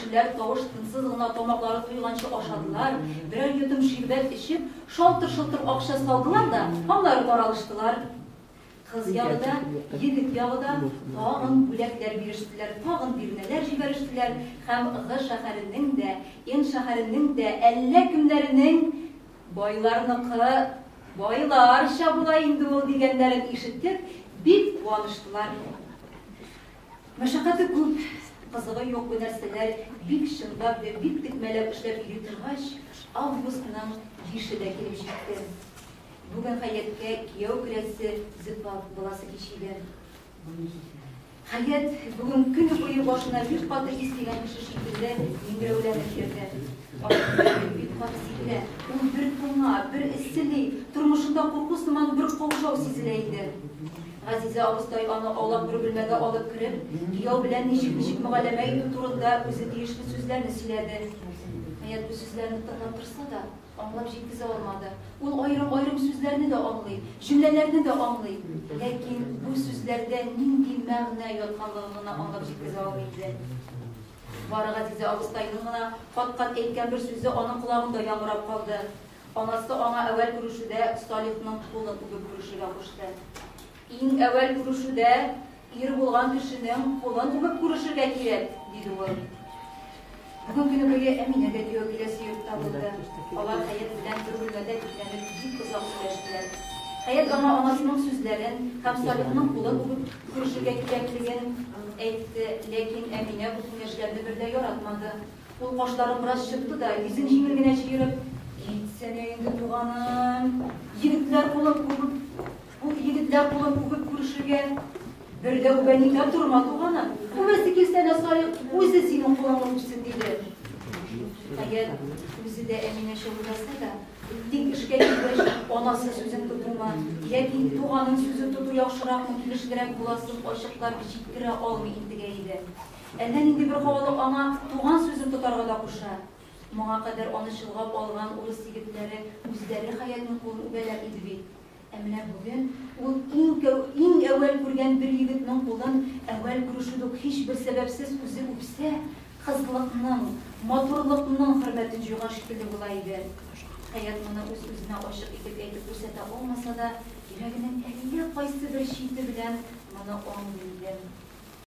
күршеләр тавыш-тынсыз гына тамаклары туйганчы ашадылар, берәр йотым ширбәт эчеп, шалтыр-шылтыр акча салдылар да, аннары таралыштылар. Кыз ягыда, егет ягыда тагын бүләкләр бирештеләр, тагын бирнәләр җибәрештеләр һәм Г шәһәренең дә, Н шәһәренең дә әллә кемнәренең байларныкы, байларча була инде ул дигәннәрен ишетеп, бик куаныштылар. Мәшәкате күп, кызыгы юк бу нәрсәләр бик чынлап ва бик текмәләп эшләп йөри торгач, августның 5-е дә килеп җитте. Бүген Хәяткә кияү күрәсе Зифа баласы кичигән. Хәят бүген көн буе башына бик каты истигән кеше шикелле миңгерәүләнеп йөрде. Бик каты сизелә. Ул бер туңа, бер эсселе, тормышында курку сыман бер каушау сизелә иде. Газиза абыстай аны аулап бер бүлмәгә алып кереп, кияү белән ничек мөгамәлә итү турында үзе тиешле сүзләрне сөйләде. Хәят бу сүзләрне тыңлап торса да, аңлап җиткезә алмады. Ул айрым-айрым сүзләрне дә аңлый, җөмләләрне дә аңлый. Ләкин бу сүзләрдә нинди мәгънә ятканлыгын гына аңлап җиткезә алмый. Бары Газиза абыстайның гына кат-кат әйткән бер сүзе аның колагында яңгырап калды. Анасы аңа әвәл күрешүдә Салихның кулын үбеп күрешергә кушты. Иң әвәл күрешүдә ир булган кешенең кулын үбеп күрешергә кирәк, диде ул. Бүген көне буе Әминәгә кияү киләсе йортта булды. Алар Хәят белән бер бүлмәдә бикләнеп бик озак сөйләштеләр. Хәят аңа анасының сүзләрен һәм Салихның кулын үбеп күрешергә кирәклеген әйтте, ләкин Әминә бу киңәшләрне бер дә яратмады. Ул кашларын бераз чыкты да, йөзен җиңел генә җыерып, "Китсәнә инде туганым, егетләр кулын үбеп күрешергә бер дә үбәнигә турма туганым. Күбесе килсәнә Салих үзе синең кулыңны үпсен" диде. Хәят үзе дә Әминә шөгыльләнсә дә, тик эшкә килгәч, анасы сүзен тотума, яки туганын сүзен тоту яхшыракмы, килешкерәк буласын ачыклап җиткерә алмый интегә иде. Әллә нинди бер хавалык аңа туган сүзен тотарга да куша. Моңа кадәр аны чылгап алган урыс егетләре үзләре Хәятның кулын үбәләр иде бит. Әмма бүген ул иң әвәл күргән бер егетнең кулын әвәл күрешүдә һичбер сәбәпсез үзе үпсә, кызлыкның, матурлыкның хөрмәтен җуйган шикелле була иде. Хәят моны үз-үзенә ачык итеп әйтеп күрсәтә алмаса да, йөрәгенең әллә кайсы бер чите белән моны аңлый иде.